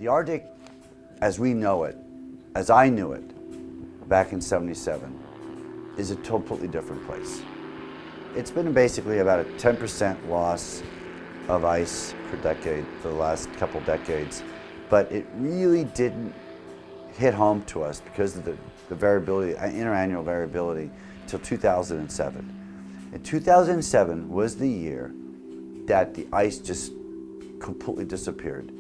The Arctic, as we know it, as I knew it back in '77, is a completely different place. It's been basically about a 10% loss of ice per decade for the last couple decades, but it really didn't hit home to us because of the variability, interannual variability, till 2007. And 2007 was the year that the ice just completely disappeared.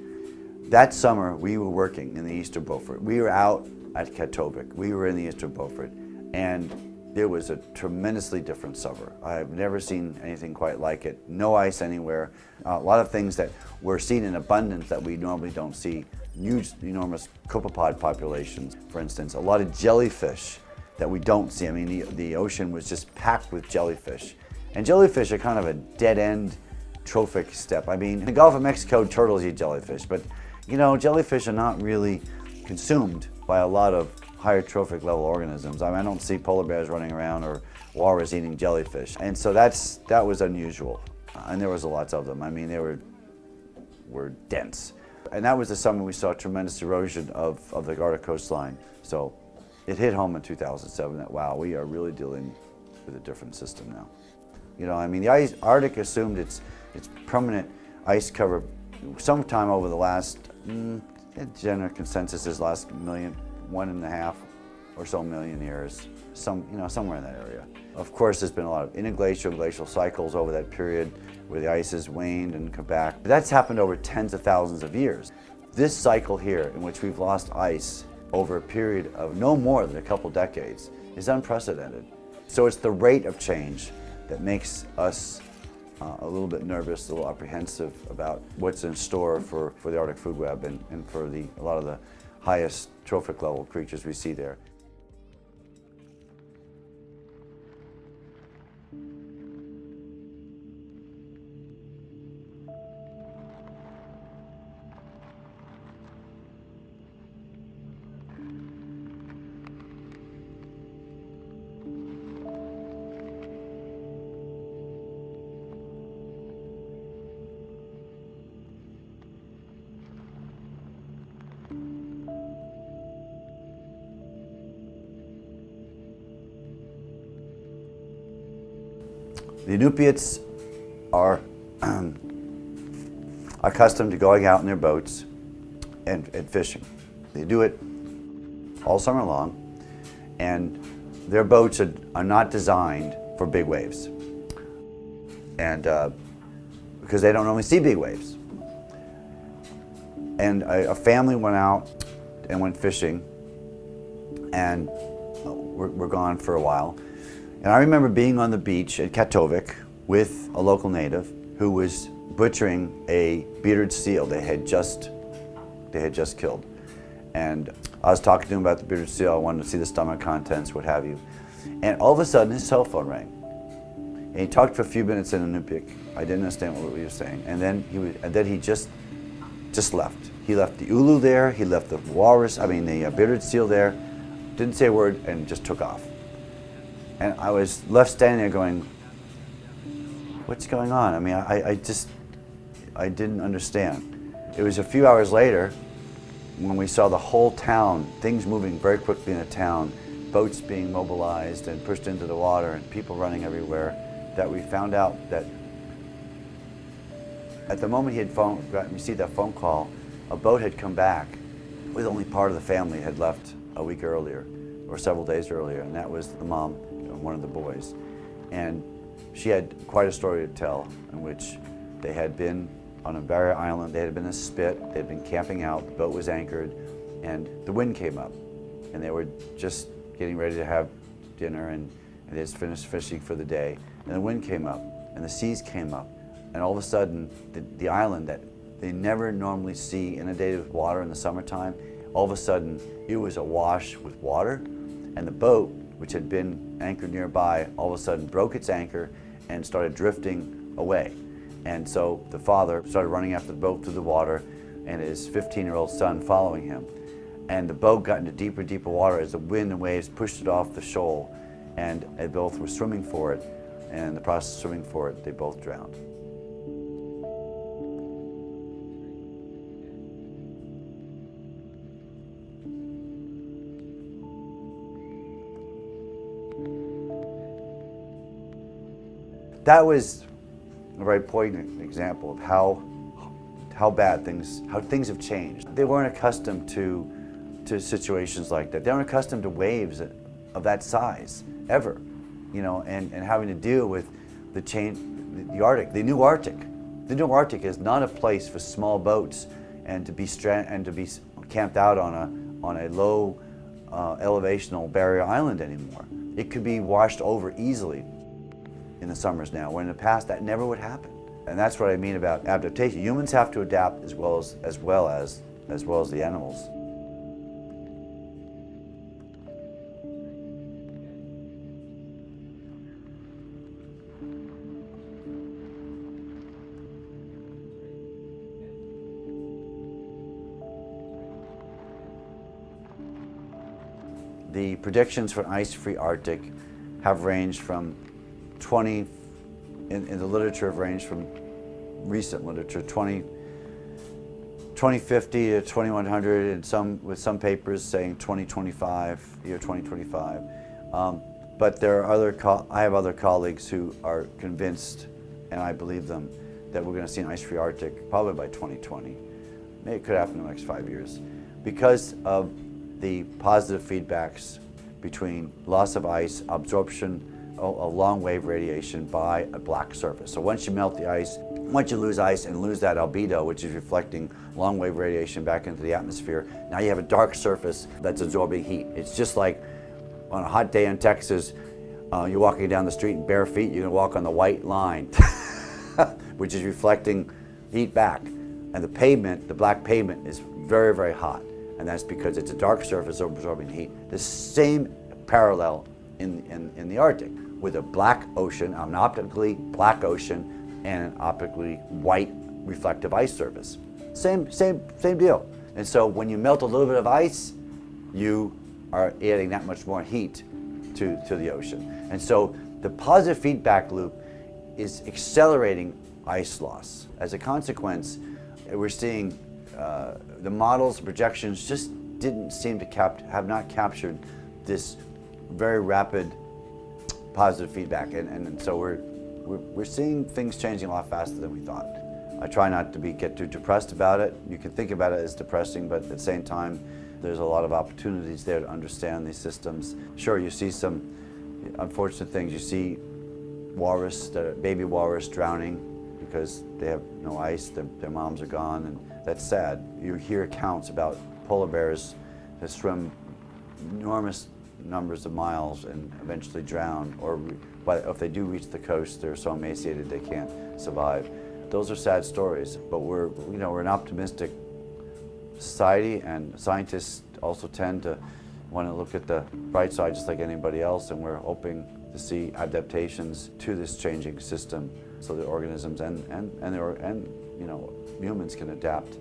That summer, we were working in the Eastern Beaufort. We were out at Katovik. We were in the Eastern Beaufort, and there was a tremendously different summer. I've never seen anything quite like it. No ice anywhere. A lot of things that we're seeing in abundance that we normally don't see. Huge, enormous copepod populations, for instance. A lot of jellyfish that we don't see. I mean, the ocean was just packed with jellyfish. And jellyfish are kind of a dead-end trophic step. I mean, in the Gulf of Mexico, turtles eat jellyfish, but you know, jellyfish are not really consumed by a lot of higher trophic level organisms. I mean, I don't see polar bears running around or walrus eating jellyfish. And so that was unusual. And there was lots of them. I mean, they were dense. And that was the summer we saw tremendous erosion of the Arctic coastline. So it hit home in 2007 that, wow, we are really dealing with a different system now. You know, I mean, the Arctic assumed its permanent ice cover sometime over the last, general consensus is last 1.5 or so million years, somewhere in that area. Of course, there's been a lot of interglacial, glacial cycles over that period where the ice has waned and come back. But that's happened over tens of thousands of years. This cycle here, in which we've lost ice over a period of no more than a couple decades, is unprecedented. So it's the rate of change that makes us a little bit nervous, a little apprehensive about what's in store for the Arctic food web and for a lot of the highest trophic level creatures we see there. The Inupiats are accustomed to going out in their boats and fishing. They do it all summer long, and their boats are not designed for big waves, and because they don't normally see big waves. And a family went out and went fishing, and we're gone for a while. And I remember being on the beach at Katovik with a local native who was butchering a bearded seal they had just killed. And I was talking to him about the bearded seal. I wanted to see the stomach contents, what have you. And all of a sudden, his cell phone rang. And he talked for a few minutes in Inupiaq. I didn't understand what he was saying. And then he just left. He left the ulu there. He left the walrus. I mean, the bearded seal there. Didn't say a word and just took off. And I was left standing there going, what's going on? I mean, I didn't understand. It was a few hours later when we saw the whole town, things moving very quickly in the town, boats being mobilized and pushed into the water and people running everywhere, that we found out that at the moment he had received that phone call, a boat had come back with only part of the family had left a week earlier or several days earlier, and that was the mom, one of the boys. And she had quite a story to tell in which they had been on a barrier island, they had been in a spit, they had been camping out, the boat was anchored, and the wind came up. And they were just getting ready to have dinner and they just finished fishing for the day. And the wind came up and the seas came up. And all of a sudden, the island that they never normally see inundated with water in the summertime, all of a sudden it was awash with water, and the boat, which had been anchored nearby, all of a sudden broke its anchor and started drifting away. And so the father started running after the boat through the water, and his 15-year-old son following him. And the boat got into deeper and deeper water as the wind and waves pushed it off the shoal, and they both were swimming for it, and in the process of swimming for it, they both drowned. that was a very poignant example of how bad things have changed. They weren't accustomed to situations like that. They weren't accustomed to waves of that size ever, you know, and having to deal with the Arctic, the new Arctic. The new Arctic is not a place for small boats and to be camped out on a low elevational barrier island anymore. It could be washed over easily in the summers now, when in the past that never would happen. And that's what I mean about adaptation. Humans have to adapt as well as the animals. The predictions for an ice-free Arctic have ranged from 20, in the literature have ranged from recent literature, 2050 to 2100, and with some papers saying 2025, year 2025. But there are I have other colleagues who are convinced, and I believe them, that we're going to see an ice-free Arctic probably by 2020. Maybe it could happen in the next 5 years, because of the positive feedbacks between loss of ice, absorption of long-wave radiation by a black surface. So once you melt the ice, once you lose ice and lose that albedo, which is reflecting long-wave radiation back into the atmosphere, now you have a dark surface that's absorbing heat. It's just like on a hot day in Texas, you're walking down the street in bare feet, you're gonna walk on the white line, which is reflecting heat back. And the pavement, the black pavement, is very, very hot. And that's because it's a dark surface absorbing heat. The same parallel in the Arctic, with a black ocean, an optically black ocean, and an optically white reflective ice surface. Same deal. And so when you melt a little bit of ice, you are adding that much more heat to the ocean. And so the positive feedback loop is accelerating ice loss. As a consequence, we're seeing the models, projections just didn't seem to have not captured this very rapid positive feedback, and so we're seeing things changing a lot faster than we thought. I try not to get too depressed about it. You can think about it as depressing, but at the same time, there's a lot of opportunities there to understand these systems. Sure, you see some unfortunate things. You see baby walrus drowning because they have no ice, their moms are gone, and that's sad. You hear accounts about polar bears that swim enormous numbers of miles and eventually drown, or if they do reach the coast, they're so emaciated they can't survive. Those are sad stories, but we're an optimistic society, and scientists also tend to want to look at the bright side just like anybody else, and we're hoping to see adaptations to this changing system so that organisms and humans can adapt